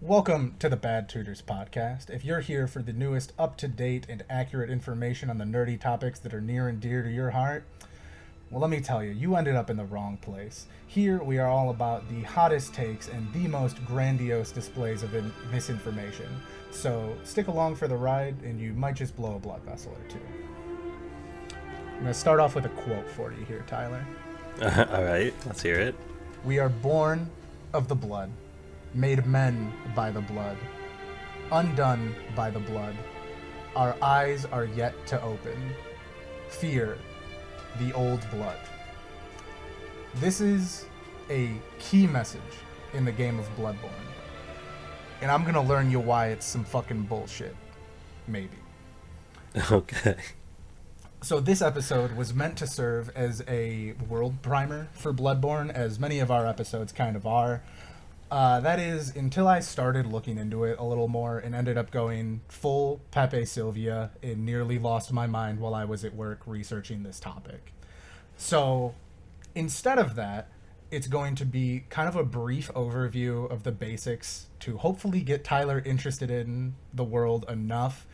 Welcome to the Bad Tutors podcast. If you're here for the newest, up-to-date, and accurate information on the nerdy topics that are near and dear to your heart, well, let me tell you, you ended up in the wrong place. Here, we are all about the hottest takes and the most grandiose displays of misinformation. So, stick along for the ride, and you might just blow a blood vessel or two. I'm going to start off with a quote for you here, Tyler. All right, let's hear it. We are born of the blood, made men by the blood, undone by the blood. Our eyes are yet to open. Fear the old blood. This is a key message in the game of Bloodborne. And I'm gonna learn you why it's some fucking bullshit. Maybe. Okay. So this episode was meant to serve as a world primer for Bloodborne, as many of our episodes kind of are. That is, until I started looking into it a little more and ended up going full Pepe Sylvia and nearly lost my mind while I was at work researching this topic. So instead of that, it's going to be kind of a brief overview of the basics to hopefully get Tyler interested in the world enough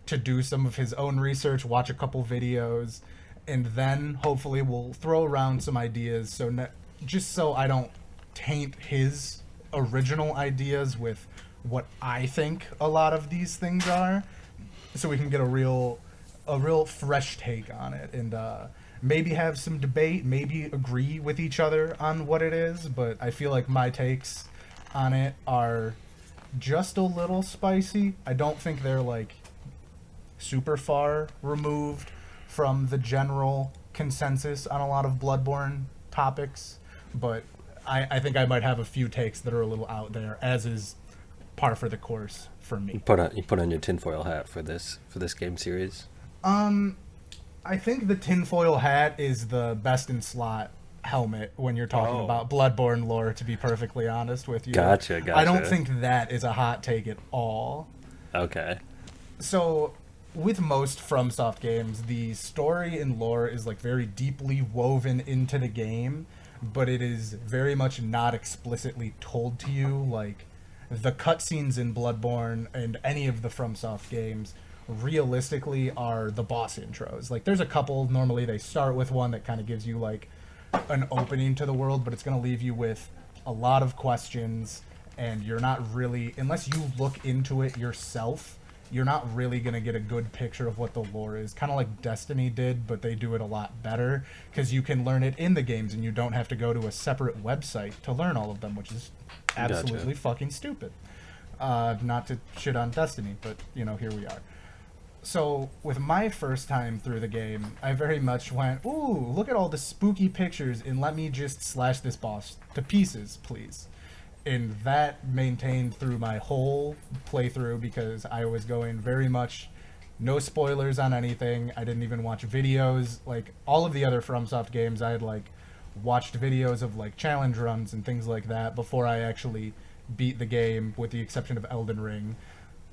to do some of his own research, watch a couple videos, and then hopefully we'll throw around some ideas just so I don't taint his original ideas with what I think a lot of these things are, so we can get a real fresh take on it, and maybe have some debate, maybe agree with each other on what it is. But I feel like my takes on it are just a little spicy. I don't think they're like super far removed from the general consensus on a lot of Bloodborne topics, but I think I might have a few takes that are a little out there, as is par for the course for me. You put on your tinfoil hat for this game series. I think the tinfoil hat is the best in slot helmet when you're talking about Bloodborne lore, to be perfectly honest with you. Gotcha. I don't think that is a hot take at all. Okay. So with most FromSoft games, the story and lore is like very deeply woven into the game, but it is very much not explicitly told to you. Like the cutscenes in Bloodborne and any of the FromSoft games realistically are the boss intros. Like there's a couple, normally they start with one that kind of gives you like an opening to the world, but it's going to leave you with a lot of questions, and you're not really, unless you look into it yourself, you're not really going to get a good picture of what the lore is. Kind of like Destiny did, but they do it a lot better because you can learn it in the games and you don't have to go to a separate website to learn all of them, which is absolutely fucking stupid. Not to shit on Destiny, but, here we are. So, with my first time through the game, I very much went, ooh, look at all the spooky pictures, and let me just slash this boss to pieces, please. And that maintained through my whole playthrough, because I was going very much no spoilers on anything. I didn't even watch videos. Like all of the other FromSoft games, I had like watched videos of like challenge runs and things like that before I actually beat the game, with the exception of Elden Ring.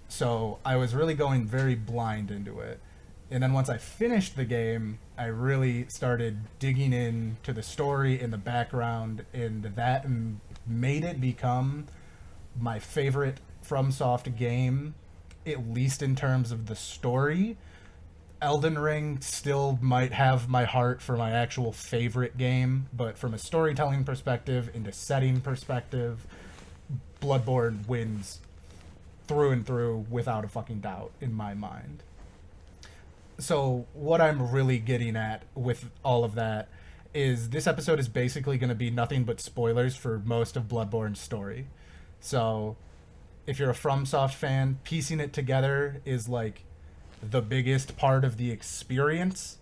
So I was really going very blind into it. And then once I finished the game, I really started digging into the story and the background, and that made it become my favorite FromSoft game, at least in terms of the story. Elden Ring still might have my heart for my actual favorite game, but from a storytelling perspective and a setting perspective, Bloodborne wins through and through without a fucking doubt in my mind. So what I'm really getting at with all of that is this episode is basically going to be nothing but spoilers for most of Bloodborne's story. So if you're a FromSoft fan, piecing it together is like the biggest part of the experience.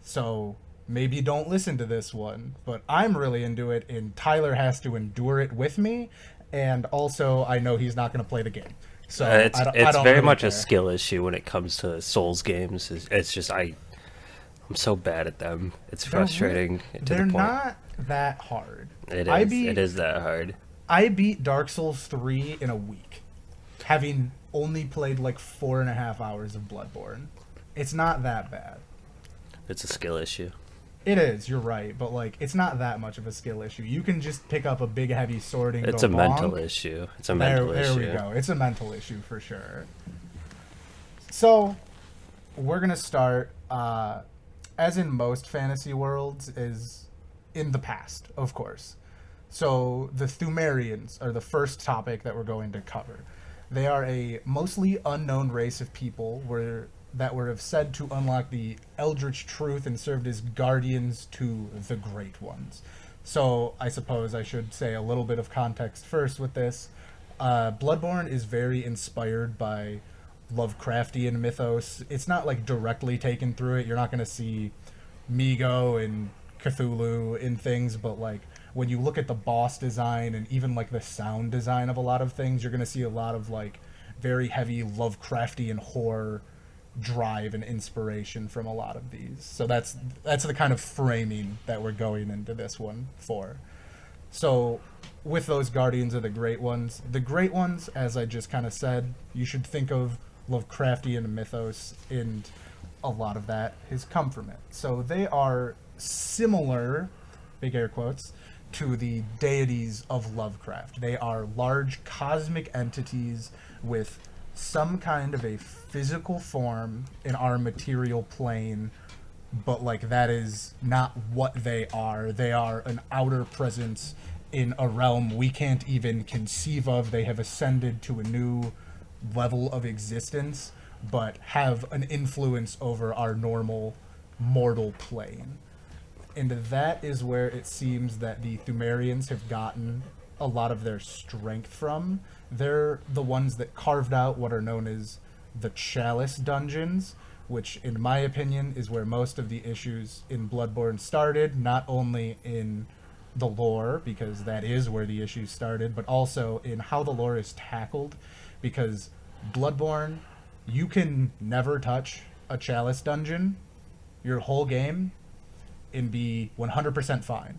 So maybe don't listen to this one, but I'm really into it, and Tyler has to endure it with me. And also, I know he's not going to play the game. So it's I don't very really much care. a skill issue when it comes to Souls games. It's just I'm so bad at them. It's frustrating to the point. They're not that hard. It is. It is that hard. I beat Dark Souls 3 in a week, having only played like 4.5 hours of Bloodborne. It's not that bad. It's a skill issue. It is, you're right, but like it's not that much of a skill issue. You can just pick up a big heavy sword and It's go a mental bonk. issue. It's a There, mental there issue. we go. It's a mental issue for sure. So, we're gonna start, as in most fantasy worlds, is in the past, of course. So, the Thumerians are the first topic that we're going to cover. They are a mostly unknown race of people that were said to unlock the Eldritch Truth and served as guardians to the Great Ones. So, I suppose I should say a little bit of context first with this. Bloodborne is very inspired by Lovecraftian mythos. It's not like directly taken through it. You're not going to see Migo and Cthulhu in things, but like when you look at the boss design and even like the sound design of a lot of things, you're going to see a lot of like very heavy Lovecraftian horror drive and inspiration from a lot of these. So that's the kind of framing that we're going into this one for. So with those Guardians of the Great Ones, as I just kind of said, you should think of Lovecraftian mythos, and a lot of that has come from it. So they are similar, big air quotes, to the deities of Lovecraft. They are large cosmic entities with some kind of a physical form in our material plane, but like that is not what they are. They are an outer presence in a realm we can't even conceive of. They have ascended to a new level of existence, but have an influence over our normal mortal plane. And that is where it seems that the Thumerians have gotten a lot of their strength from. They're the ones that carved out what are known as the Chalice dungeons, which in my opinion is where most of the issues in Bloodborne started, not only in the lore, because that is where the issues started, but also in how the lore is tackled, because Bloodborne, you can never touch a Chalice dungeon your whole game and be 100% fine.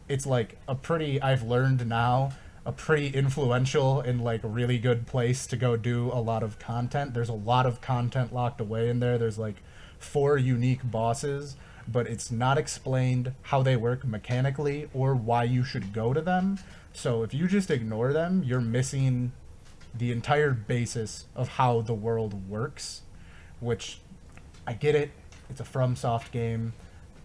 It's like I've learned now, a pretty influential and like really good place to go do a lot of content. There's a lot of content locked away in there. There's like 4 unique bosses, but it's not explained how they work mechanically or why you should go to them. So if you just ignore them, you're missing the entire basis of how the world works, which I get it. It's a FromSoft game.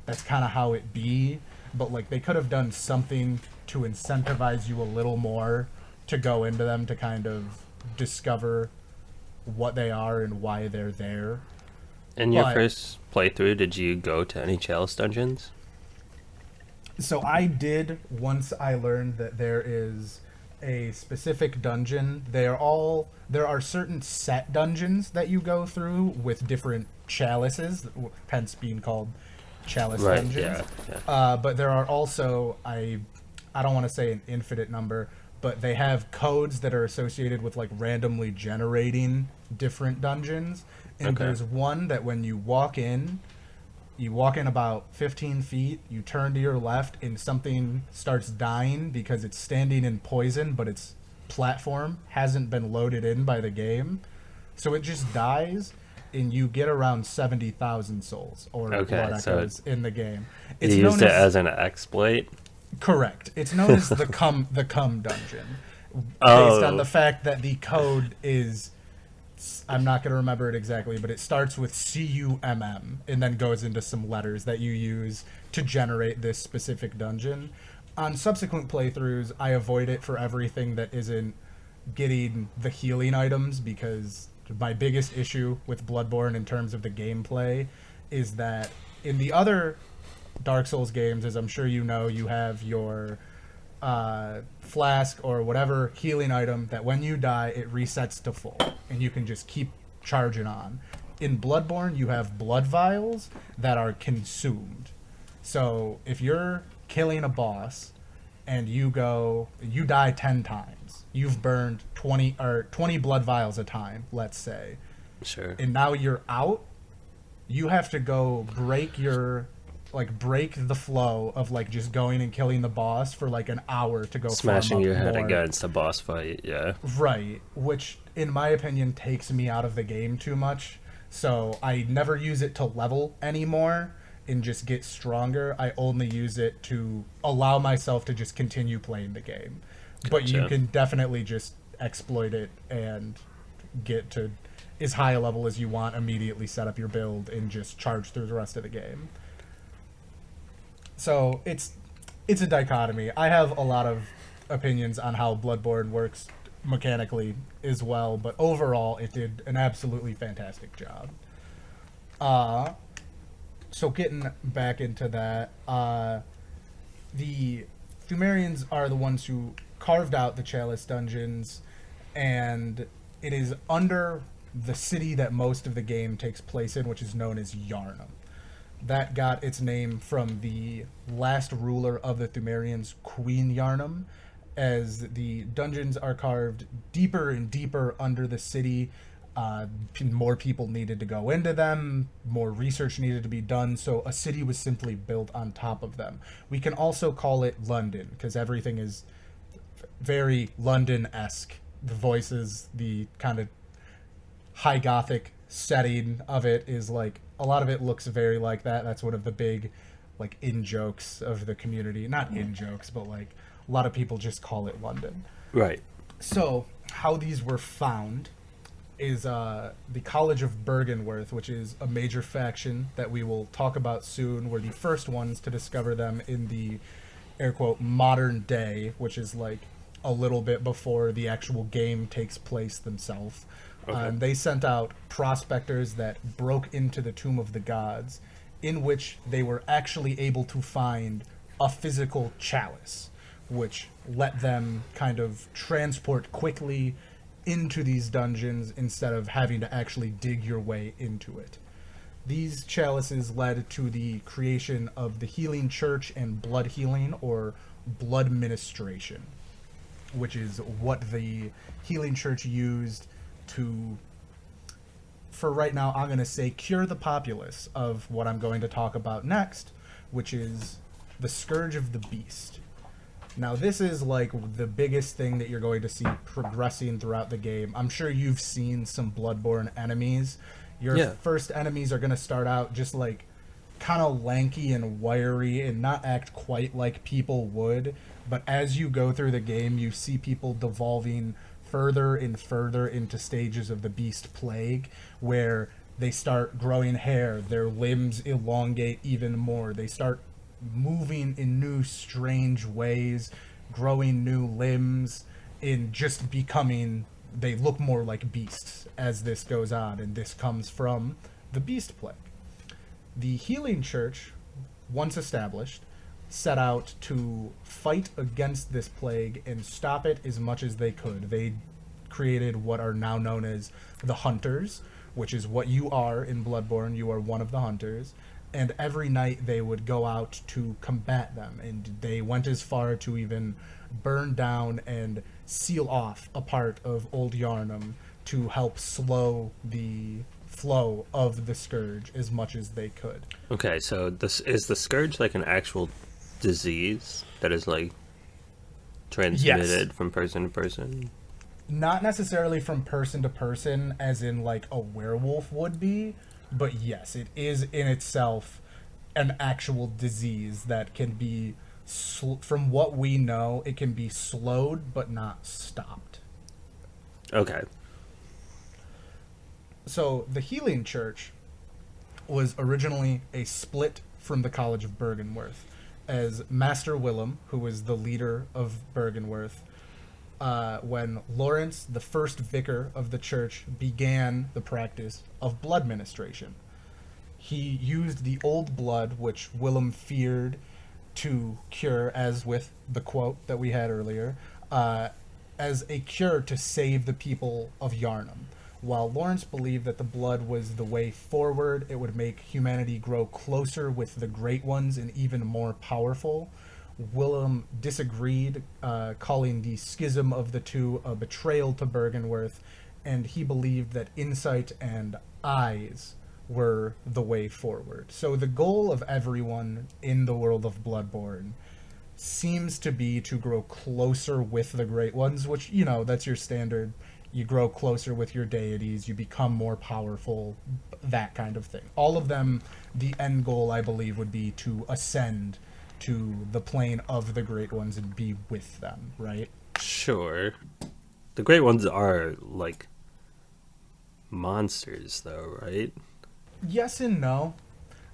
That's kind of how it be, but like they could have done something to incentivize you a little more to go into them to kind of discover what they are and why they're there. In your first playthrough, did you go to any Chalice dungeons? So I did once I learned that there is a specific dungeon. There are certain set dungeons that you go through with different chalices, hence being called Chalice dungeons. Yeah. But there are also, I don't want to say an infinite number, but they have codes that are associated with like randomly generating different dungeons. And there's one that when you walk in about 15 feet, you turn to your left and something starts dying because it's standing in poison, but its platform hasn't been loaded in by the game. So it just dies, and you get around 70,000 souls, or blood echoes in the game. It's used it as an exploit? Correct. It's known as the cum dungeon, based on the fact that the code is, I'm not going to remember it exactly, but it starts with CUMM and then goes into some letters that you use to generate this specific dungeon. On subsequent playthroughs, I avoid it for everything that isn't getting the healing items, because my biggest issue with Bloodborne in terms of the gameplay is that in the other Dark Souls games, as I'm sure you know, you have your flask or whatever healing item that when you die, it resets to full, and you can just keep charging on. In Bloodborne, you have blood vials that are consumed. So if you're killing a boss and you die 10 times, you've burned 20 blood vials a time, let's say. Sure. And now you're out, you have to go break the flow of like just going and killing the boss for like an hour to go smashing your head more. against a boss fight. Yeah, right, which in my opinion takes me out of the game too much, so I never use it to level anymore, and just get stronger. I only use it to allow myself to just continue playing the game. But you Gotcha. can definitely just exploit it and get to as high a level as you want, immediately set up your build, and just charge through the rest of the game. So it's a dichotomy. I have a lot of opinions on how Bloodborne works mechanically as well, but overall it did an absolutely fantastic job. So getting back into that, the Pthumerians are the ones who carved out the Chalice dungeons, and it is under the city that most of the game takes place in, which is known as Yharnam. That got its name from the last ruler of the Pthumerians, Queen Yharnam, as the dungeons are carved deeper and deeper under the city. More people needed to go into them, more research needed to be done, so a city was simply built on top of them. We can also call it London, because everything is very London-esque. The voices, the kind of high Gothic setting of it is like, a lot of it looks very like that. That's one of the big, like, in-jokes of the community. Not in-jokes, but, like, a lot of people just call it London. Right. So, how these were found is the College of Bergenworth, which is a major faction that we will talk about soon. Were the first ones to discover them in the, air quote, modern day, which is like a little bit before the actual game takes place themselves. Okay. They sent out prospectors that broke into the Tomb of the Gods, in which they were actually able to find a physical chalice, which let them kind of transport quickly into these dungeons instead of having to actually dig your way into it. These chalices led to the creation of the Healing Church and blood healing, or blood ministration, which is what the Healing Church used to, for right now, I'm going to say, cure the populace of what I'm going to talk about next, which is the Scourge of the Beast. Now, this is like the biggest thing that you're going to see progressing throughout the game. I'm sure you've seen some Bloodborne enemies. Your first enemies are going to start out just like kind of lanky and wiry and not act quite like people would. But as you go through the game, you see people devolving further and further into stages of the Beast Plague, where they start growing hair, their limbs elongate even more, they start moving in new strange ways, growing new limbs, in just becoming, they look more like beasts as this goes on, and this comes from the Beast Plague. The Healing Church, once established, set out to fight against this plague and stop it as much as they could. They created what are now known as the Hunters, which is what you are in Bloodborne. You are one of the Hunters. And every night they would go out to combat them, and they went as far to even burn down and seal off a part of Old Yharnam to help slow the flow of the Scourge as much as they could. Okay, so this is the Scourge like an actual disease that is like transmitted from person to person? Not necessarily from person to person, as in like a werewolf would be, but yes, it is in itself an actual disease that can be, from what we know, it can be slowed but not stopped. Okay. So the Healing Church was originally a split from the College of Bergenworth, as Master Willem, who was the leader of Bergenworth, when Lawrence, the first vicar of the church, began the practice of blood ministration. He used the old blood, which Willem feared to cure, as with the quote that we had earlier, as a cure to save the people of Yharnam. While Lawrence believed that the blood was the way forward, it would make humanity grow closer with the Great Ones and even more powerful, Willem disagreed, calling the schism of the two a betrayal to Bergenworth, and he believed that insight and eyes were the way forward. So the goal of everyone in the world of Bloodborne seems to be to grow closer with the Great Ones, which, you know, that's your standard. you grow closer with your deities, you become more powerful, that kind of thing. All of them, the end goal, I believe, would be to ascend to the plane of the Great Ones and be with them, right? Sure. The Great Ones are, like, monsters, though, right? Yes and no.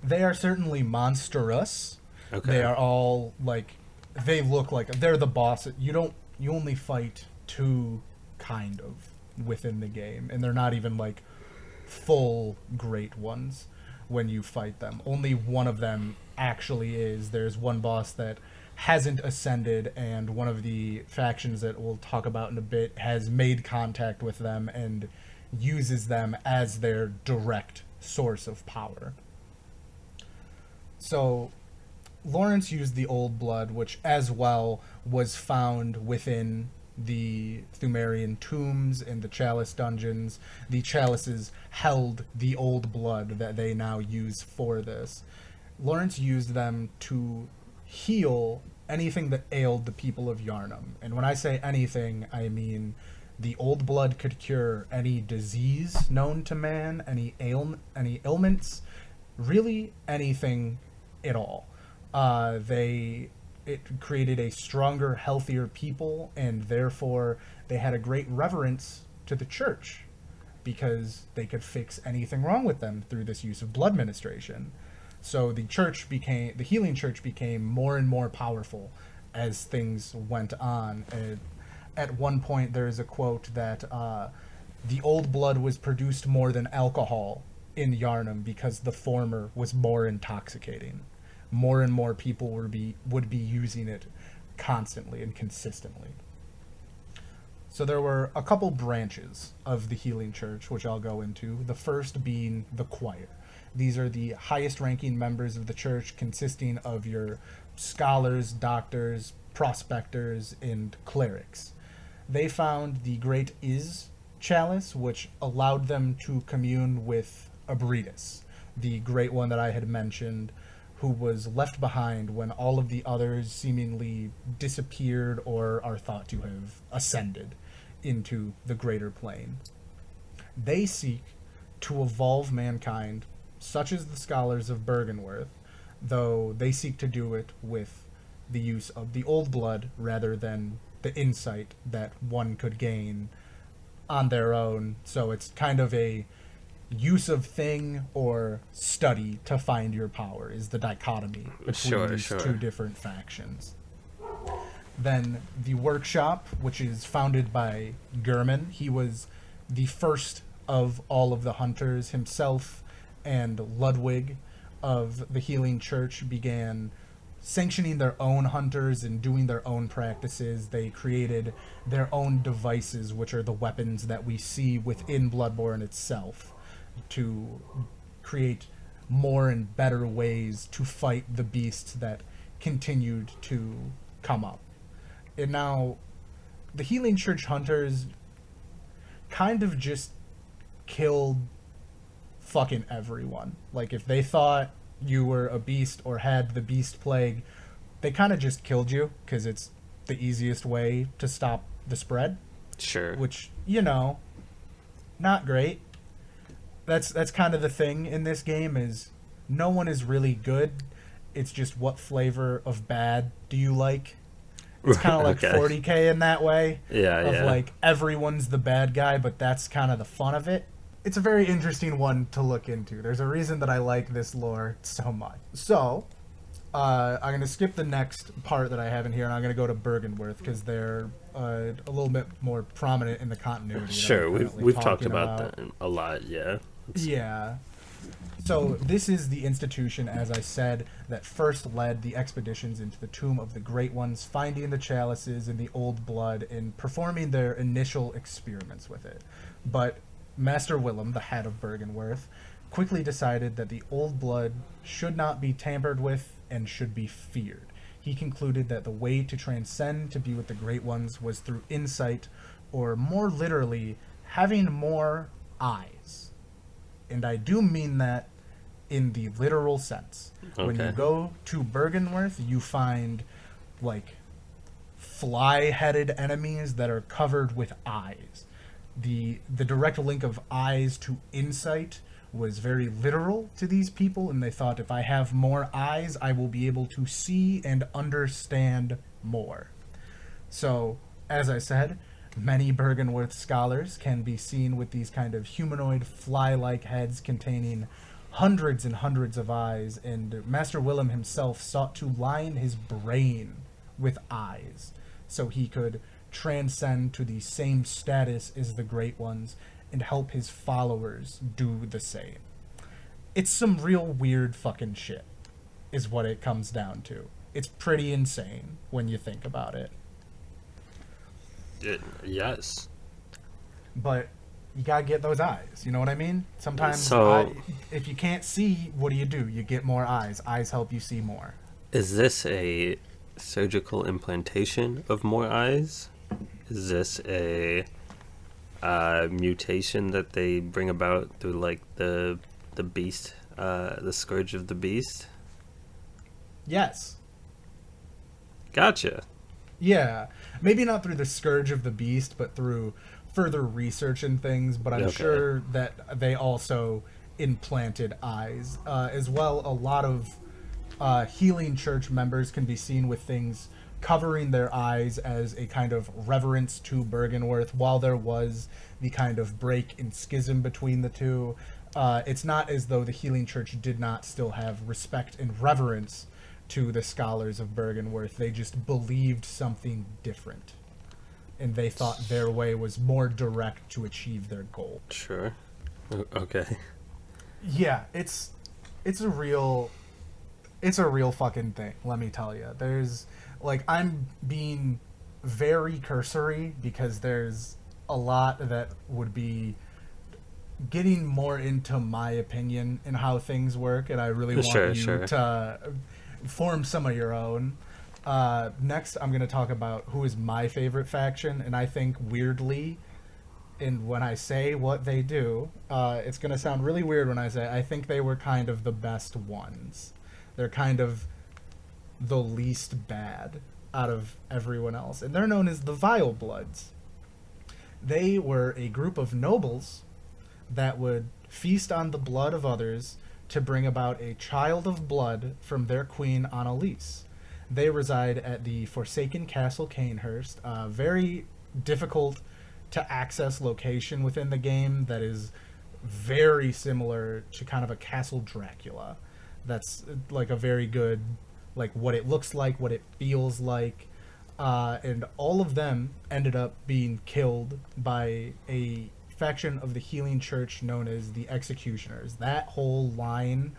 They are certainly monstrous. Okay. They are all, like, they look like, they're the boss. You only fight two, kind of, within the game, and they're not even, like, full Great Ones when you fight them. Only one of them actually is. There's one boss that hasn't ascended, and one of the factions that we'll talk about in a bit has made contact with them and uses them as their direct source of power. So Lawrence used the Old Blood, which as well was found within the Thumerian tombs and the Chalice dungeons. The chalices held the Old Blood that they now use for this. Lawrence used them to heal anything that ailed the people of Yharnam. And when I say anything, I mean the Old Blood could cure any disease known to man, any ailments, really anything at all. It created a stronger, healthier people, and therefore they had a great reverence to the church because they could fix anything wrong with them through this use of blood ministration. So the healing church became more and more powerful as things went on. At one point, there is a quote that the Old Blood was produced more than alcohol in Yharnam because the former was more intoxicating. More and more people would be using it constantly and consistently. So there were a couple branches of the healing church, which I'll go into. The first being the choir. These are the highest ranking members of the church, consisting of your scholars, doctors, prospectors, and clerics. They found the Great Is chalice, which allowed them to commune with Abritus, the Great One that I had mentioned, who was left behind when all of the others seemingly disappeared or are thought to have ascended into the greater plane. They seek to evolve mankind, such as the scholars of Bergenworth, though they seek to do it with the use of the Old Blood rather than the insight that one could gain on their own. So it's kind of a use of thing or study to find your power is the dichotomy between these two different factions. Then the workshop, which is founded by Gurman. He was the first of all of the hunters. Himself and Ludwig of the Healing Church began sanctioning their own hunters and doing their own practices. They created their own devices, which are the weapons that we see within Bloodborne itself, to create more and better ways to fight the beasts that continued to come up. And now, the Healing Church hunters kind of just killed fucking everyone. Like, if they thought you were a beast or had the beast plague, they kind of just killed you, because it's the easiest way to stop the spread. Sure. Which, not great. That's kind of the thing in this game, is no one is really good. It's just what flavor of bad do you like? It's kind of like 40K in that way. Yeah. Like, everyone's the bad guy, but that's kind of the fun of it. It's a very interesting one to look into. There's a reason that I like this lore so much. So, I'm going to skip the next part that I have in here, and I'm going to go to Bergenworth, because they're a little bit more prominent in the continuity. Sure, we've talked about that a lot, yeah. Yeah. So this is the institution, as I said, that first led the expeditions into the Tomb of the Great Ones, finding the chalices and the Old Blood and performing their initial experiments with it. But Master Willem, the head of Bergenworth, quickly decided that the Old Blood should not be tampered with and should be feared. He concluded that the way to transcend to be with the Great Ones was through insight, or more literally, having more eyes. And I do mean that in the literal sense. Okay. When you go to Bergenworth, you find, like, fly-headed enemies that are covered with eyes. the direct link of eyes to insight was very literal to these people, and they thought, if I have more eyes, I will be able to see and understand more. So, as I said, many Bergenworth scholars can be seen with these kind of humanoid fly-like heads containing hundreds and hundreds of eyes, and Master Willem himself sought to line his brain with eyes so he could transcend to the same status as the Great Ones and help his followers do the same. It's some real weird fucking shit, is what it comes down to. It's pretty insane when you think about it. Yes. But you gotta get those eyes, you know what I mean? Sometimes, if you can't see, what do? You get more eyes. Eyes help you see more. Is this a surgical implantation of more eyes? Is this a mutation that they bring about through, like, the beast, the scourge of the beast? Yes. Gotcha. Yeah. Maybe not through the scourge of the beast, but through further research and things, but I'm sure that they also implanted eyes. As well, a lot of healing church members can be seen with things covering their eyes as a kind of reverence to Bergenworth. While there was the kind of break and schism between the two, it's not as though the healing church did not still have respect and reverence to the scholars of Bergenworth. They just believed something different, and they thought their way was more direct to achieve their goal. Sure. Okay. Yeah, it's a real fucking thing, let me tell you. There's, like, I'm being very cursory because there's a lot that would be getting more into my opinion and how things work, and I really want you to form some of your own. Next, I'm going to talk about who is my favorite faction, and I think, weirdly, and when I say what they do, it's going to sound really weird when I say I think they were kind of the best ones. They're kind of the least bad out of everyone else, and they're known as the Vile Bloods. They were a group of nobles that would feast on the blood of others to bring about a child of blood from their queen Annalise. They reside at the Forsaken Castle Canehurst, a very difficult to access location within the game that is very similar to kind of a Castle Dracula. That's like a very good, like, what it looks like, what it feels like, and all of them ended up being killed by a faction of the healing church known as the Executioners. That whole line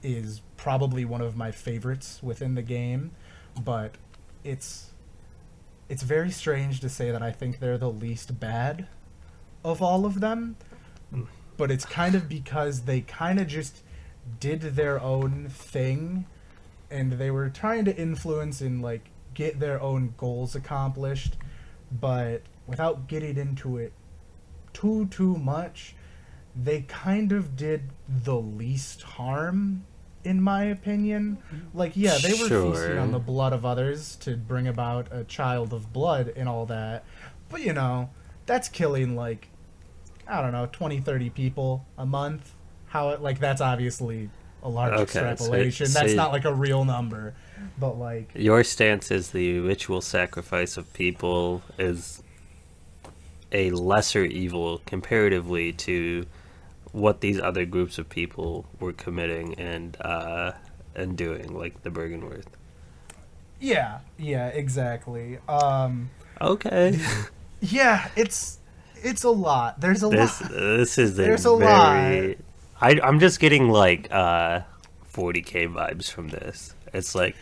is probably one of my favorites within the game, but it's very strange to say that I think they're the least bad of all of them, but it's kind of because they kind of just did their own thing, and they were trying to influence and, like, get their own goals accomplished, but without getting into it too much, they kind of did the least harm, in my opinion. Like, yeah, they were feasting on the blood of others to bring about a child of blood and all that, but, you know, that's killing, like, I don't know, 20-30 people a month. That's obviously a large extrapolation. That's not, like, a real number, but, like, your stance is the ritual sacrifice of people is a lesser evil comparatively to what these other groups of people were committing and doing, like the Bergenworth. Yeah, exactly. Okay. Yeah, it's a lot. There's a lot. This is There's a lot. I'm just getting, like, 40K vibes from this. It's like,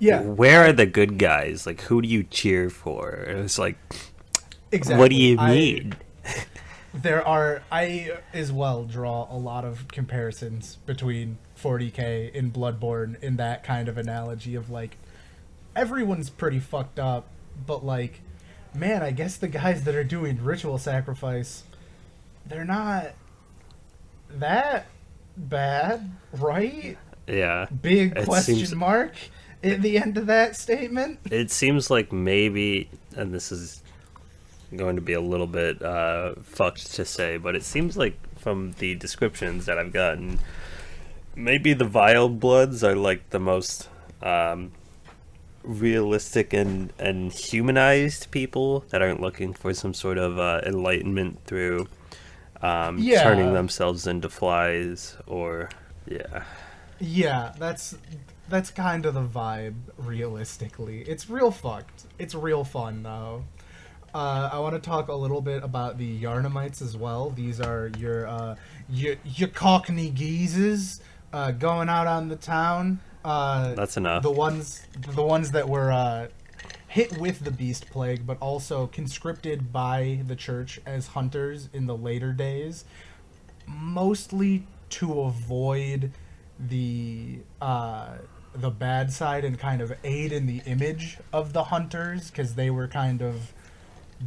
where are the good guys? Like, who do you cheer for? And it's like, exactly. What do you mean? I as well draw a lot of comparisons between 40K and Bloodborne in that kind of analogy of, like, everyone's pretty fucked up, but, like, man, I guess the guys that are doing ritual sacrifice, they're not that bad, right? Yeah. Big question mark at the end of that statement. It seems like maybe, and this is going to be a little bit fucked to say, but it seems like from the descriptions that I've gotten, maybe the Vile Bloods are like the most realistic and humanized people that aren't looking for some sort of enlightenment through turning themselves into flies or Yeah, that's kind of the vibe, realistically. It's real fucked. It's real fun, though. I want to talk a little bit about the Yarnamites as well. These are your Cockney geezers going out on the town. That's enough. The ones that were hit with the beast plague, but also conscripted by the church as hunters in the later days, mostly to avoid the bad side and kind of aid in the image of the hunters, because they were kind of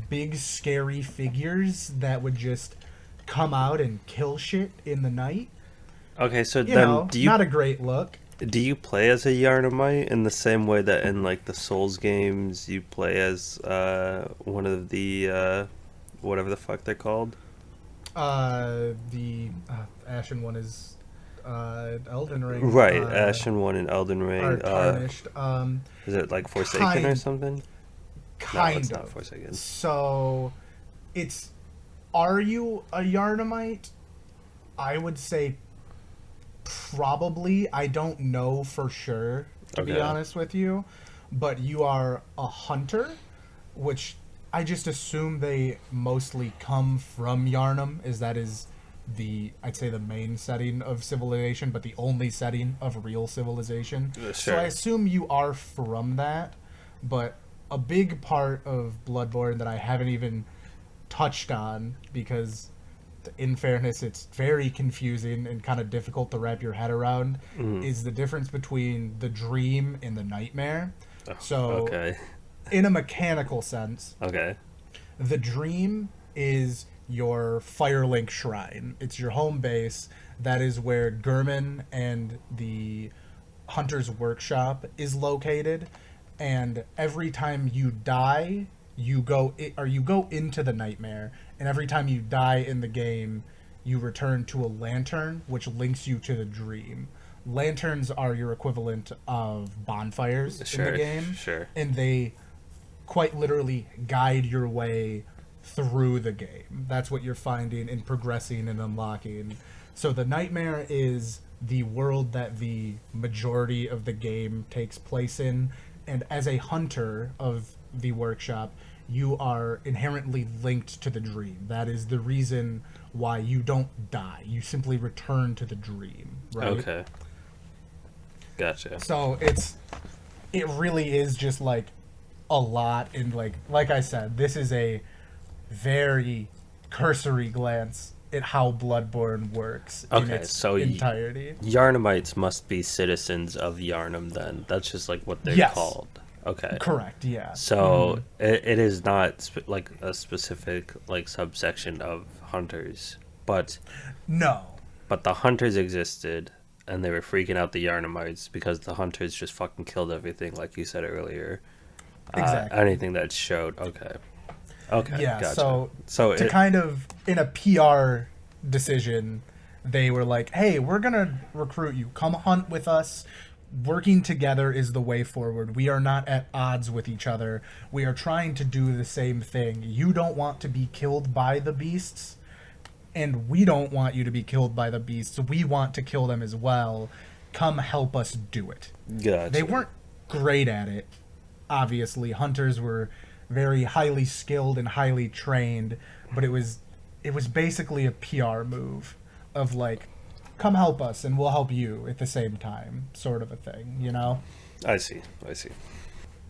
big scary figures that would just come out and kill shit in the night. Okay, so You then know, do you not a great look. do you play as a Yarnamite in the same way that in like the Souls games you play as one of the whatever the fuck they're called? The Ashen one is Elden Ring. Right, Ashen One and Elden Ring. Or Tarnished. Is it like Forsaken or something? Kind no, it's of. not Forsaken. So, are you a Yarnamite? I would say probably. I don't know for sure, to be honest with you. But you are a hunter, which I just assume they mostly come from Yarnum, that is I'd say the main setting of civilization, but the only setting of real civilization. Sure. So I assume you are from that, but a big part of Bloodborne that I haven't even touched on, because in fairness it's very confusing and kind of difficult to wrap your head around, is the difference between the dream and the nightmare. Okay. In a mechanical sense, the dream is your Firelink Shrine. It's your home base. That is where Gurman and the Hunter's Workshop is located. And every time you die, you go into the nightmare. And every time you die in the game, you return to a lantern, which links you to the dream. Lanterns are your equivalent of bonfires in the game. Sure. And they quite literally guide your way through the game. That's what you're finding and progressing and unlocking. So the nightmare is the world that the majority of the game takes place in, and as a hunter of the workshop, you are inherently linked to the dream. That is the reason why you don't die. You simply return to the dream, right? Okay. Gotcha. So it really is just like a lot, and like I said, this is a very cursory glance at how Bloodborne works in its entirety. Yarnamites must be citizens of Yarnum then. That's just like what they're called. Okay. Correct, yeah. So it is not like a specific like subsection of hunters, but no. But the hunters existed, and they were freaking out the Yarnamites because the hunters just fucking killed everything, like you said earlier. Exactly. Anything that showed. Okay. Yeah, gotcha. So to kind of, in a PR decision, they were like, hey, we're going to recruit you. Come hunt with us. Working together is the way forward. We are not at odds with each other. We are trying to do the same thing. You don't want to be killed by the beasts, and we don't want you to be killed by the beasts. We want to kill them as well. Come help us do it. Gotcha. They weren't great at it. Obviously, hunters were very highly skilled and highly trained, but it was basically a PR move of like, come help us and we'll help you at the same time, sort of a thing, you know? I see.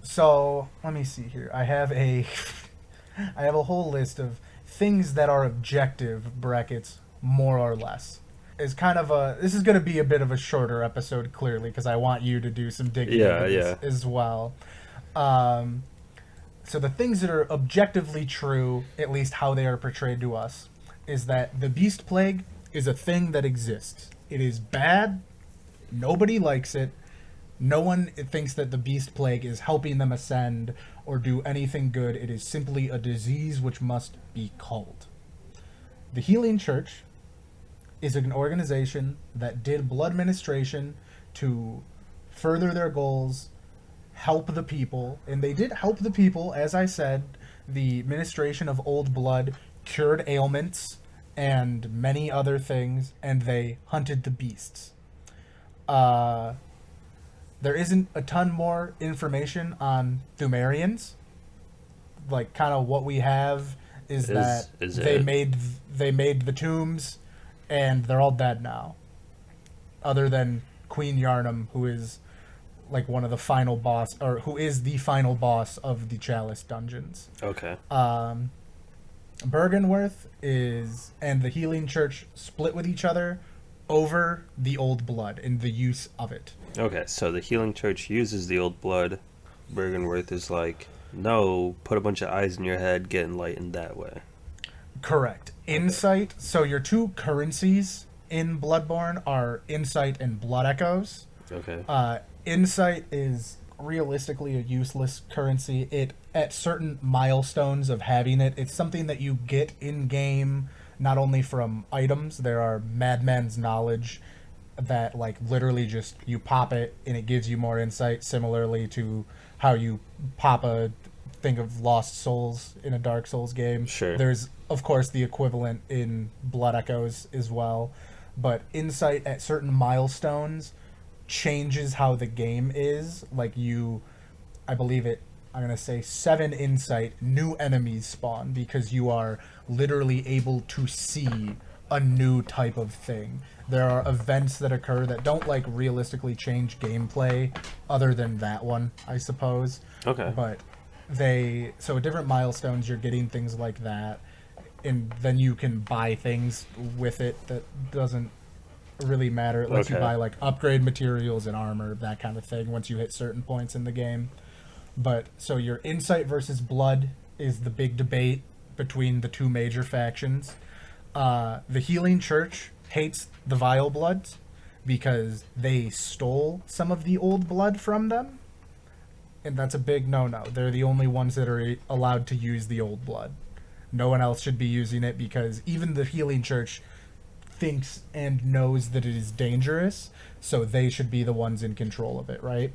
So let me see here. I have a whole list of things that are objective, brackets, more or less. This is going to be a bit of a shorter episode, clearly, because I want you to do some digging into this as well. So the things that are objectively true, at least how they are portrayed to us, is that the Beast Plague is a thing that exists. It is bad. Nobody likes it. No one thinks that the Beast Plague is helping them ascend or do anything good. It is simply a disease which must be culled. The Healing Church is an organization that did blood ministration to further their goals, help the people, and they did help the people. As I said, the ministration of old blood cured ailments and many other things, and they hunted the beasts. There isn't a ton more information on Thumerians. Like, kind of what we have is that they made the tombs, and they're all dead now. Other than Queen Yarnum, who is like one of the final boss, or who is the final boss of the Chalice dungeons. Okay. Bergenworth and the Healing Church split with each other over the old blood and the use of it. Okay, so the Healing Church uses the old blood. Bergenworth is like, no, put a bunch of eyes in your head, get enlightened that way. Correct. Insight. So your two currencies in Bloodborne are Insight and Blood Echoes. Okay. Insight is realistically a useless currency. It, at certain milestones of having it, it's something that you get in game, not only from items. There are Madman's Knowledge that, like, literally just you pop it and it gives you more insight, similarly to how you pop a thing of Lost Souls in a Dark Souls game. Sure. There's, of course, the equivalent in Blood Echoes as well. But insight at certain milestones changes how the game is. Like, I believe I'm going to say 7 insight, new enemies spawn because you are literally able to see a new type of thing. There are events that occur that don't, like, realistically change gameplay other than that one, I suppose. Okay. But so at different milestones, you're getting things like that, and then you can buy things with it that doesn't really matter. It lets you buy, like, upgrade materials and armor, that kind of thing, once you hit certain points in the game. But so your insight versus blood is the big debate between the two major factions. The Healing Church hates the Vile Bloods because they stole some of the old blood from them, and that's a big no-no. They're the only ones that are allowed to use the old blood. No one else should be using it because even the Healing Church thinks and knows that it is dangerous, so they should be the ones in control of it, right?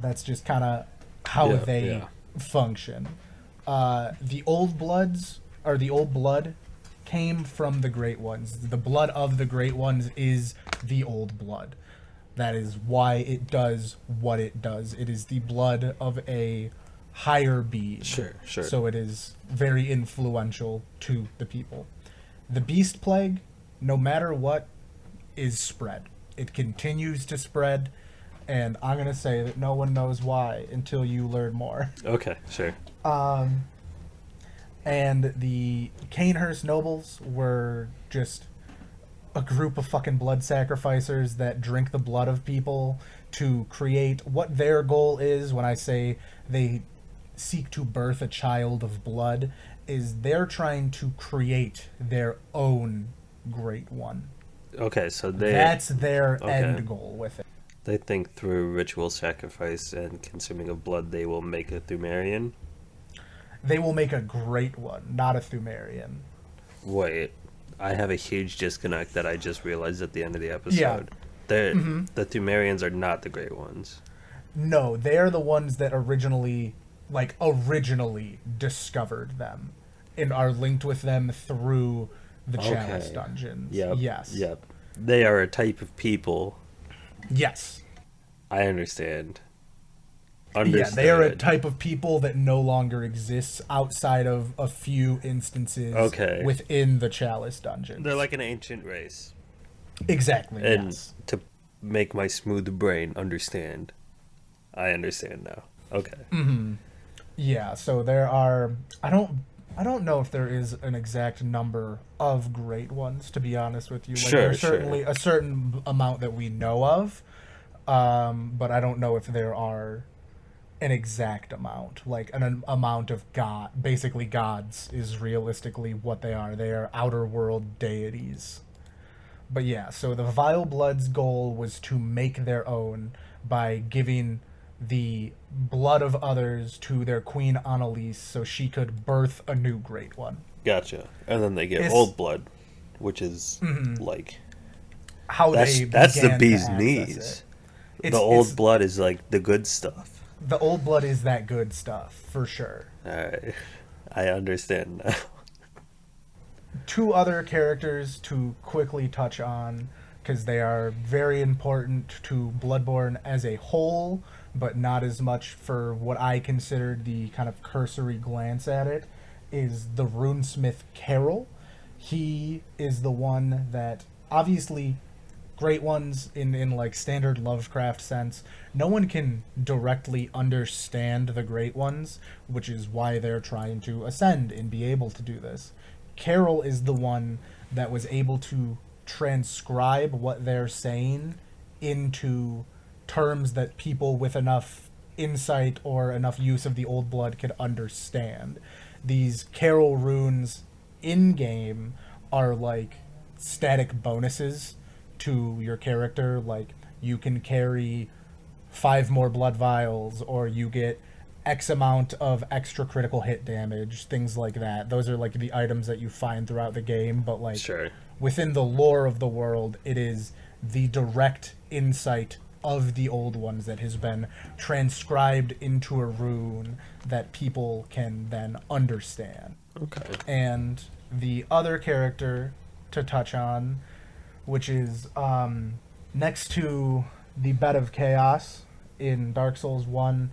That's just kind of how they function. The old bloods, or the old blood, came from the Great Ones. The blood of the Great Ones is the old blood. That is why it does what it does. It is the blood of a higher being. Sure. So it is very influential to the people. The Beast Plague, no matter what, is spread. It continues to spread, and I'm going to say that no one knows why until you learn more. Okay, sure. And the Canehurst nobles were just a group of fucking blood sacrificers that drink the blood of people to create what their goal is. When I say they seek to birth a child of blood, is they're trying to create their own Great One. Okay, so that's their end goal with it. They think through ritual sacrifice and consuming of blood they will make a Thumerian? They will make a Great One, not a Thumerian. Wait, I have a huge disconnect that I just realized at the end of the episode. Yeah. The Thumerians are not the Great Ones. No, they are the ones that originally discovered them and are linked with them through the Chalice dungeons. Yes. Yep. They are a type of people. Yes. I understand. Yeah, they are a type of people that no longer exists outside of a few instances within the Chalice dungeons. They're like an ancient race. Exactly, and yes. To make my smooth brain understand, I understand now. Okay. Mm-hmm. Yeah, so there are... I don't know if there is an exact number of Great Ones, to be honest with you. Like, there's certainly a certain amount that we know of, but I don't know if there are an exact amount. Like, an amount of basically gods is realistically what they are. They are outer world deities. But yeah, so the Vile Blood's goal was to make their own by giving the blood of others to their queen Annalise so she could birth a new great one. Gotcha. And then they get It's- old blood, which is like How they that's the began to bee's access knees. it. The old blood is like the good stuff. The old blood is that good stuff, for sure. Alright. I understand now. Two other characters to quickly touch on, because they are very important to Bloodborne as a whole, but not as much for what I considered the kind of cursory glance at it, is the runesmith Carol. He is the one that, obviously, great ones in like standard Lovecraft sense, no one can directly understand the great ones, which is why they're trying to ascend and be able to do this. Carol is the one that was able to transcribe what they're saying into terms that people with enough insight or enough use of the old blood could understand. These Carol runes in game are like static bonuses to your character, like you can carry 5 more blood vials, or you get X amount of extra critical hit damage, things like that. Those are like the items that you find throughout the game, but like Sure. within the lore of the world, it is the direct insight of the old ones that has been transcribed into a rune that people can then understand. Okay. And the other character to touch on, which is next to the Bed of Chaos in Dark Souls 1,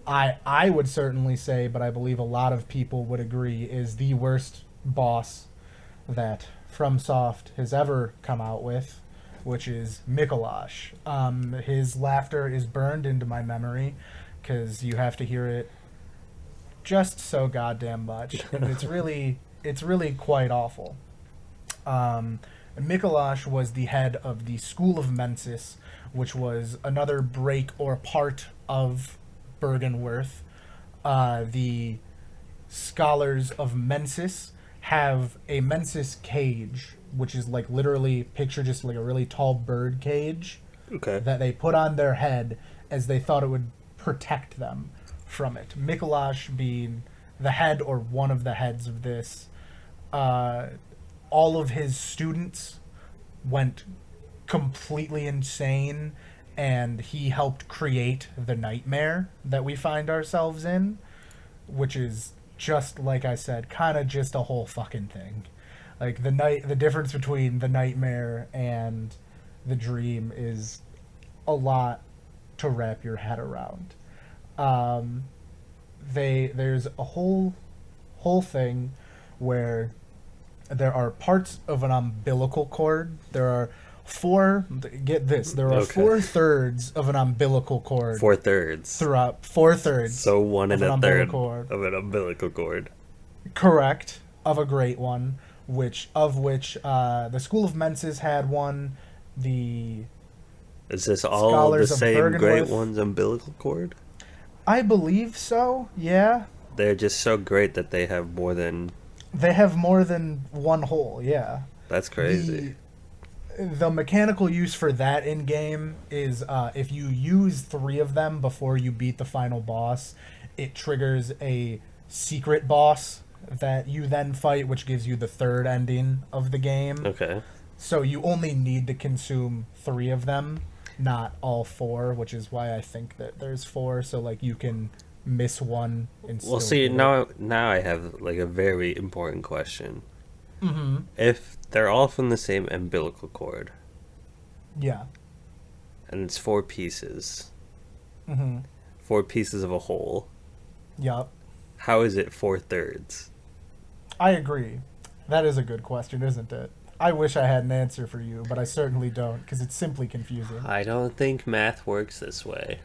I would certainly say, but I believe a lot of people would agree, is the worst boss that FromSoft has ever come out with, which is Mikolash. His laughter is burned into my memory because you have to hear it just so goddamn much, and it's really quite awful. Mikolash was the head of the School of Mensis, which was another break or part of Bergenworth. The scholars of Mensis have a Mensis cage, which is like literally picture just like a really tall bird cage Okay. that they put on their head as they thought it would protect them from it. Mikolash being the head or one of the heads of this, all of his students went completely insane, and he helped create the nightmare that we find ourselves in, which is just, like I said, kind of just a whole fucking thing. Like the difference between the nightmare and the dream is a lot to wrap your head around. There's a whole thing where there are parts of an umbilical cord. There are get this, there are Okay. 4/3 of an umbilical cord 4/3. throughout 4/3. So 1 and of an a third umbilical cord. of an umbilical cord. Correct, of a great one, which the School of Mensis had one. The Is this all the Scholars of same Great Bergenworth. One's umbilical cord? I believe so. Yeah, They're just so great that they have more than... they have more than one hole. Yeah. That's crazy. The mechanical use for that in game is if you use 3 of them before you beat the final boss, it triggers a secret boss that you then fight, which gives you the 3rd ending of the game. Okay. So you only need to consume 3 of them, not all 4, which is why I think that there's 4. So like you can miss one and Well, still see, do it. now I have like a very important question. Mm-hmm. If they're all from the same umbilical cord, Yeah. and it's 4 pieces, Mm-hmm. 4 pieces of a whole, Yup. how is it 4/3? I agree. That is a good question, isn't it? I wish I had an answer for you, but I certainly don't, because it's simply confusing. I don't think math works this way.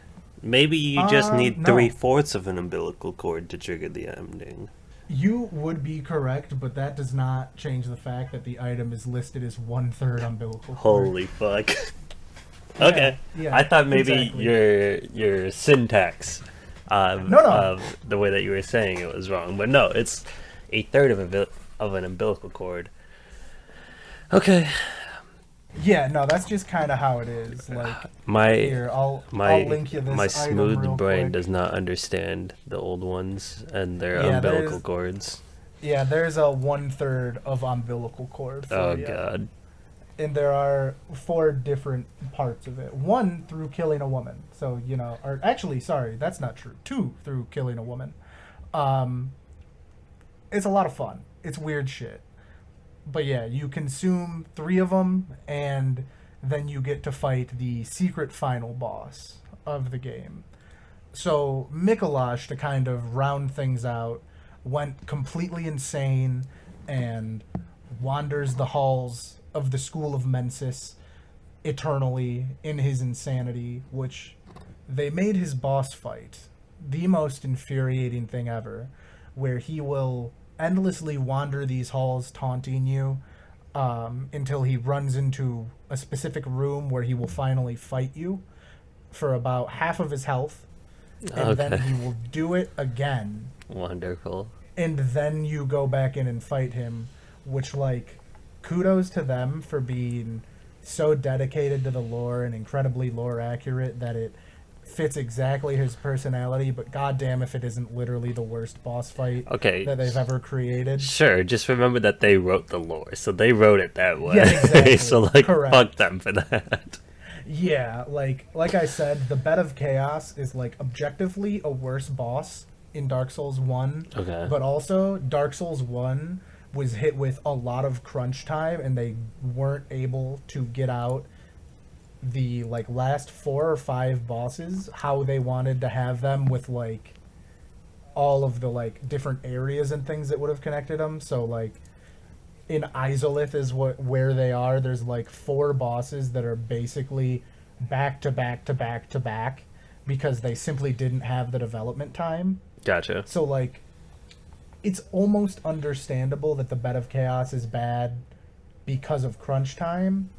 Maybe you just need no. 3/4 of an umbilical cord to trigger the ending. You would be correct, but that does not change the fact that the item is listed as 1/3 umbilical cord. Holy fuck. Okay. yeah, I thought maybe exactly. your syntax No. of the way that you were saying it was wrong. But no, it's 1/3 of an umbilical cord. Okay. Yeah, no, that's just kind of how it is. Like, My here, I'll my link you my this item smooth real brain quick. does not understand the old ones and their Yeah, umbilical there's cords. yeah, there's a 1/3 of umbilical cord for Oh you, god. and there are four different parts of it. One through killing a woman. So or actually, sorry, that's not true. Two through killing a woman. Um, it's a lot of fun. It's weird shit. But yeah, you consume three of them, and then you get to fight the secret final boss of the game. So Mikolash, to kind of round things out, went completely insane and wanders the halls of the School of Mensis eternally in his insanity, which they made his boss fight the most infuriating thing ever, where he will endlessly wander these halls taunting you until he runs into a specific room where he will finally fight you for about half of his health, and then Okay. he will do it again, Wonderful. and then you go back in and fight him, which, like, kudos to them for being so dedicated to the lore and incredibly lore accurate that it fits exactly his personality. But goddamn if it isn't literally the worst boss fight Okay. that they've ever created. Sure, just remember that they wrote the lore, so they wrote it that Yeah, way. exactly. So like Correct. fuck them for that. Yeah, like I said, the Bed of Chaos is, like, objectively a worse boss in Dark Souls 1, Okay. but also Dark Souls 1 was hit with a lot of crunch time, and they weren't able to get out the, like, last 4 or 5 bosses how they wanted to have them, with, like, all of the, like, different areas and things that would have connected them. So, like, in Izalith is where they are. There's, like, 4 bosses that are basically back to back to back to back because they simply didn't have the development time. Gotcha. So, like, it's almost understandable that the Bed of Chaos is bad because of crunch time.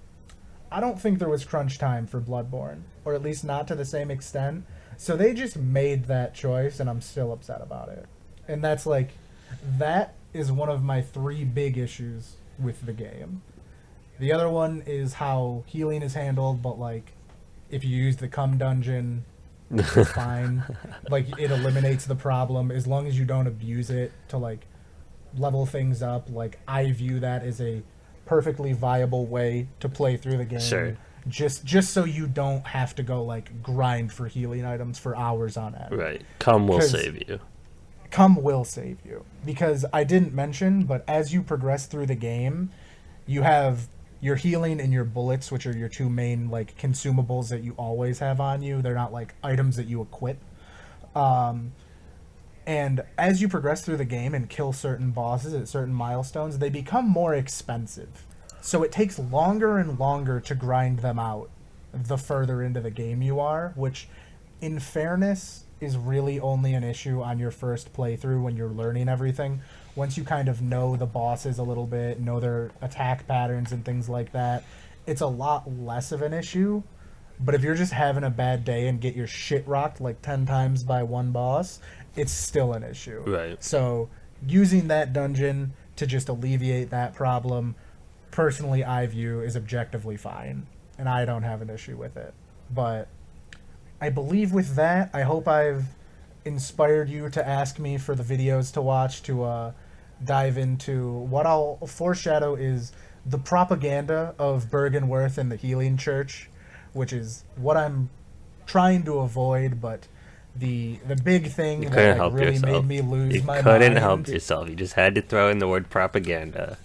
I don't think there was crunch time for Bloodborne, or at least not to the same extent. So they just made that choice, and I'm still upset about it. And that's, like, that is one of my 3 big issues with the game. The other one is how healing is handled, but, like, if you use the cum dungeon, it's fine. Like, it eliminates the problem as long as you don't abuse it to, like, level things up. Like, I view that as a perfectly viable way to play through the game. Sure. Just so you don't have to go, like, grind for healing items for hours on end. Right. Come will 'Cause save you. Cum will save you. Because I didn't mention, but as you progress through the game, you have your healing and your bullets, which are your 2 main, like, consumables that you always have on you. They're not, like, items that you equip. And as you progress through the game and kill certain bosses at certain milestones, they become more expensive. So it takes longer and longer to grind them out the further into the game you are, which, in fairness, is really only an issue on your first playthrough when you're learning everything. Once you kind of know the bosses a little bit, know their attack patterns and things like that, it's a lot less of an issue. But if you're just having a bad day and get your shit rocked like 10 times by one boss, it's still an issue. Right. So using that dungeon to just alleviate that problem, personally, I view is objectively fine. And I don't have an issue with it. But I believe with that, I hope I've inspired you to ask me for the videos to watch to dive into what I'll foreshadow is the propaganda of Bergenworth and the Healing Church, which is what I'm trying to avoid, but the big thing You that, couldn't like, help really yourself. made me lose You my couldn't mind. help yourself. You just had to throw in the word propaganda.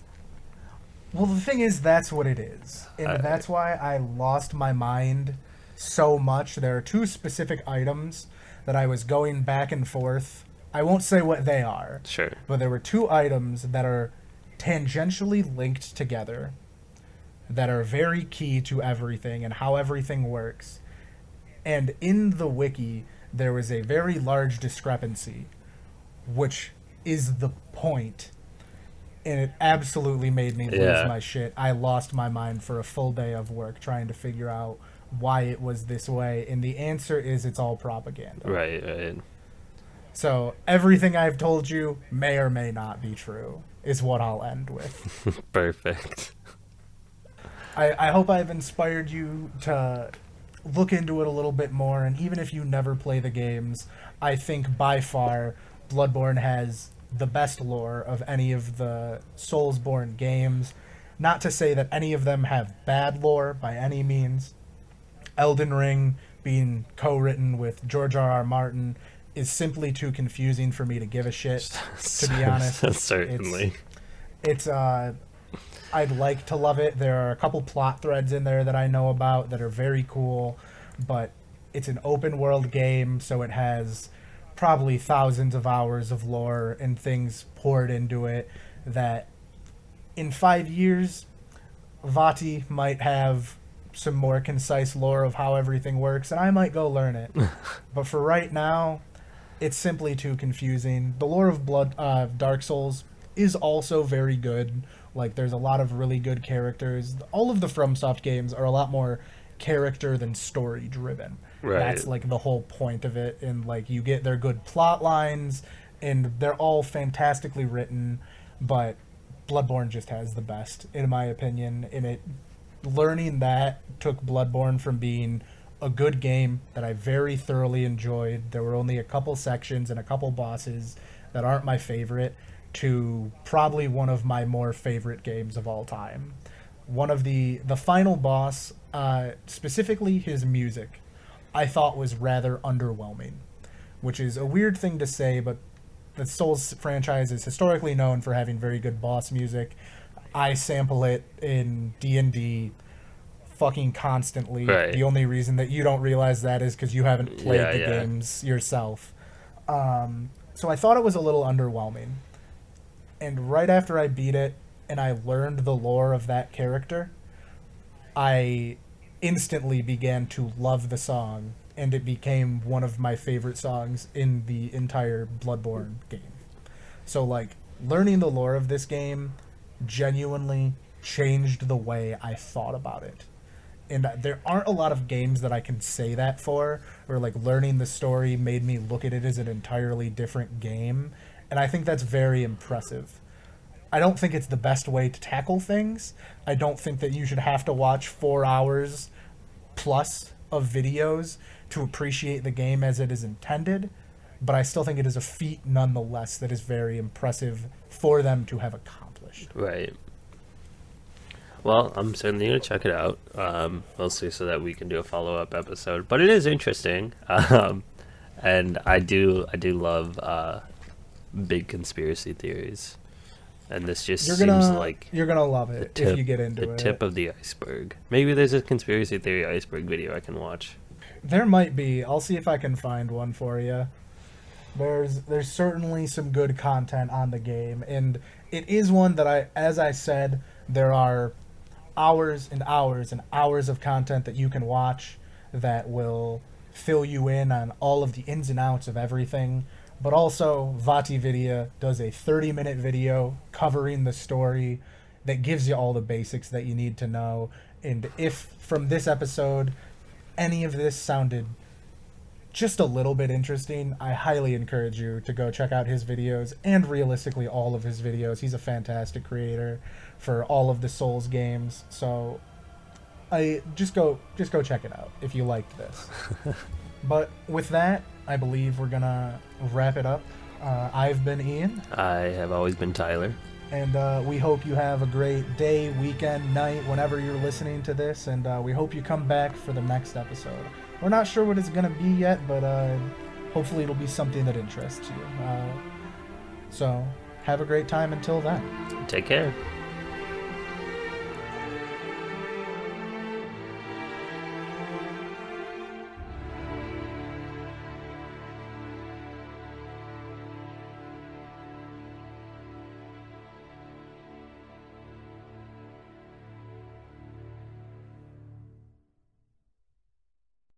Well, the thing is, that's what it is. And that's why I lost my mind so much. There are 2 specific items that I was going back and forth. I won't say what they are, Sure. but there were 2 items that are tangentially linked together that are very key to everything and how everything works. And in the wiki, there was a very large discrepancy, which is the point. And it absolutely made me lose Yeah. my shit. I lost my mind for a full day of work trying to figure out why it was this way. And the answer is it's all propaganda. Right, right. So everything I've told you may or may not be true, is what I'll end with. Perfect. I hope I've inspired you to look into it a little bit more, and even if you never play the games, I think by far Bloodborne has the best lore of any of the Soulsborne games. Not to say that any of them have bad lore by any means. Elden Ring being co-written with George R.R. Martin is simply too confusing for me to give a shit, to be honest. Certainly. It's I'd like to love it. There are a couple plot threads in there that I know about that are very cool, but it's an open world game, so it has probably thousands of hours of lore and things poured into it that in 5 years, Vati might have some more concise lore of how everything works, and I might go learn it. But for right now, it's simply too confusing. The lore of Dark Souls is also very good. Like, there's a lot of really good characters. All of the FromSoft games are a lot more character than story driven. Right. That's like the whole point of it. And like, you get their good plot lines, and they're all fantastically written. But Bloodborne just has the best, in my opinion. And learning that took Bloodborne from being a good game that I very thoroughly enjoyed. There were only a couple sections and a couple bosses that aren't my favorite, to probably one of my more favorite games of all time. One of the final boss, specifically his music, I thought was rather underwhelming, which is a weird thing to say, but the Souls franchise is historically known for having very good boss music. I sample it in D&D fucking constantly. Right. The only reason that you don't realize that is because you haven't played the Yeah. games yourself. So I thought it was a little underwhelming. And right after I beat it and I learned the lore of that character, I instantly began to love the song, and it became one of my favorite songs in the entire Bloodborne game. So, like, learning the lore of this game genuinely changed the way I thought about it. And there aren't a lot of games that I can say that for, where, like, learning the story made me look at it as an entirely different game. And I think that's very impressive. I don't think it's the best way to tackle things. I don't think that you should have to watch 4 hours plus of videos to appreciate the game as it is intended. But I still think it is a feat nonetheless that is very impressive for them to have accomplished. Right. Well, I'm certainly going to check it out, mostly so that we can do a follow-up episode. But it is interesting, and I do love big conspiracy theories, and this just seems like you're gonna love it if you get into the it. tip of the iceberg. Maybe there's a conspiracy theory iceberg video I can watch. There might be. I'll see if I can find one for you. There's certainly some good content on the game, and it is one that as I said, there are hours and hours and hours of content that you can watch that will fill you in on all of the ins and outs of everything. But also, VatiVidya does a 30-minute video covering the story that gives you all the basics that you need to know. And if from this episode, any of this sounded just a little bit interesting, I highly encourage you to go check out his videos, and realistically all of his videos. He's a fantastic creator for all of the Souls games. So I just go check it out if you liked this. But with that, I believe we're gonna wrap it up. I've been Ian. I have always been Tyler. And we hope you have a great day, weekend, night, whenever you're listening to this. And we hope you come back for the next episode. We're not sure what it's gonna be yet, but hopefully it'll be something that interests you. So have a great time until then. Take care.